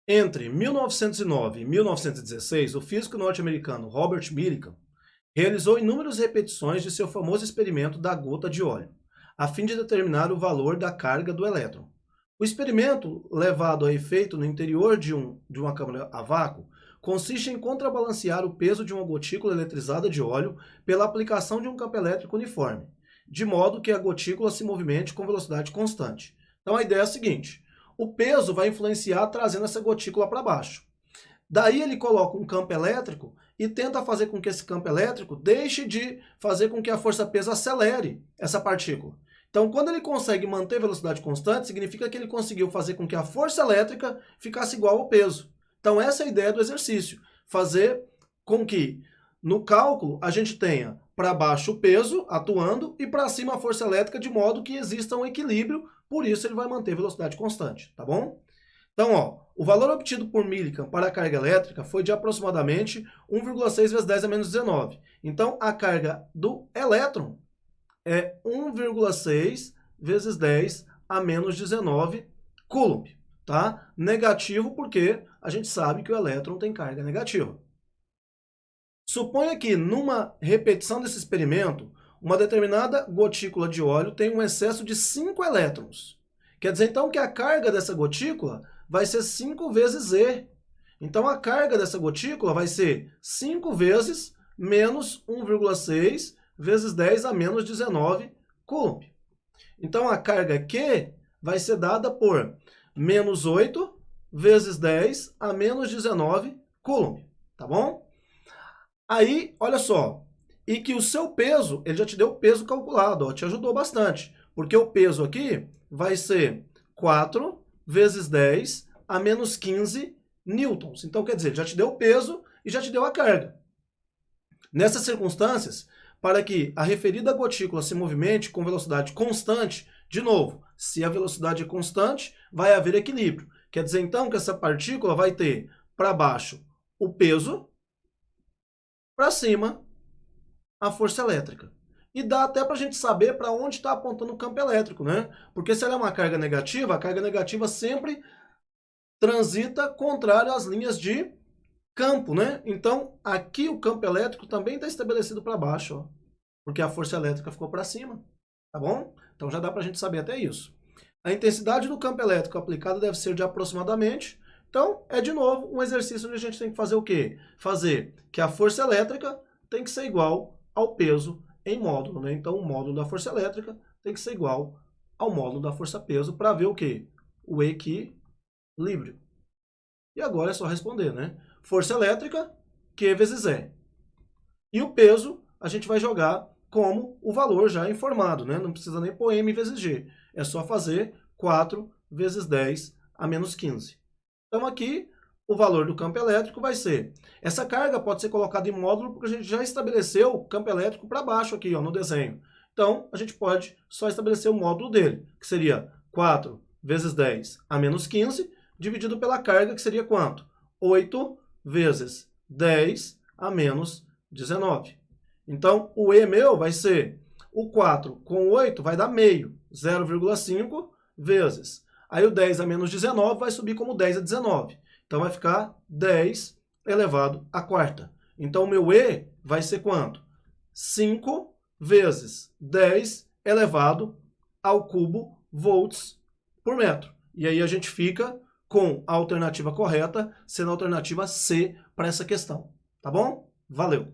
Entre 1909 e 1916, o físico norte-americano Robert Millikan realizou inúmeras repetições de seu famoso experimento da gota de óleo, a fim de determinar o valor da carga do elétron. O experimento, levado a efeito no interior de uma câmara a vácuo, consiste em contrabalancear o peso de uma gotícula eletrizada de óleo pela aplicação de um campo elétrico uniforme, de modo que a gotícula se movimente com velocidade constante. Então a ideia é a seguinte: o peso vai influenciar trazendo essa gotícula para baixo. Daí ele coloca um campo elétrico e tenta fazer com que esse campo elétrico deixe de fazer com que a força-peso acelere essa partícula. Então, quando ele consegue manter velocidade constante, significa que ele conseguiu fazer com que a força elétrica ficasse igual ao peso. Então, essa é a ideia do exercício. Fazer com que, no cálculo, a gente tenha para baixo o peso atuando e para cima a força elétrica, de modo que exista um equilíbrio, por isso ele vai manter velocidade constante, tá bom? Então, ó, o valor obtido por Millikan para a carga elétrica foi de aproximadamente 1,6 vezes 10 a menos 19. Então, a carga do elétron é 1,6 vezes 10 a menos 19 coulomb, tá? Negativo porque a gente sabe que o elétron tem carga negativa. Suponha que numa repetição desse experimento, uma determinada gotícula de óleo tem um excesso de 5 elétrons. Quer dizer, então, que a carga dessa gotícula vai ser 5 vezes E. Então, a carga dessa gotícula vai ser 5 vezes menos 1,6 vezes 10 a menos 19 coulomb. Então, a carga Q vai ser dada por menos 8 vezes 10 a menos 19 coulomb, tá bom? Aí, olha só, e que o seu peso, ele já te deu o peso calculado, ó, te ajudou bastante, porque o peso aqui vai ser 4 vezes 10 a menos 15 newtons. Então, quer dizer, já te deu o peso e já te deu a carga. Nessas circunstâncias, para que a referida gotícula se movimente com velocidade constante, de novo, se a velocidade é constante, vai haver equilíbrio. Quer dizer, então, que essa partícula vai ter para baixo o peso, para cima a força elétrica. E dá até para a gente saber para onde está apontando o campo elétrico, né? Porque se ela é uma carga negativa, a carga negativa sempre transita contrário às linhas de campo, né? Então, aqui o campo elétrico também está estabelecido para baixo, ó, porque a força elétrica ficou para cima, tá bom? Então já dá para a gente saber até isso. A intensidade do campo elétrico aplicado deve ser de aproximadamente. Então, é de novo um exercício onde a gente tem que fazer o quê? Fazer que a força elétrica tem que ser igual ao peso em módulo, né? Então, o módulo da força elétrica tem que ser igual ao módulo da força-peso para ver o quê? O equilíbrio. E agora é só responder, né? Força elétrica, Q vezes E. E o peso, a gente vai jogar como o valor já informado, né? Não precisa nem pôr M vezes G. É só fazer 4 vezes 10 a menos 15. Então, aqui, o valor do campo elétrico vai ser... Essa carga pode ser colocada em módulo porque a gente já estabeleceu o campo elétrico para baixo aqui, ó, no desenho. Então, a gente pode só estabelecer o módulo dele, que seria 4 vezes 10 a menos 15, dividido pela carga, que seria quanto? 8 vezes 10 a menos 19. Então, o E meu vai ser o 4 com 8 vai dar meio, 0,5 vezes. Aí o 10 a menos 19 vai subir como 10 a 19. Então, vai ficar 10 elevado à quarta. Então, o meu E vai ser quanto? 5 vezes 10 elevado ao cubo volts por metro. E aí a gente fica com a alternativa correta, sendo a alternativa C para essa questão. Tá bom? Valeu!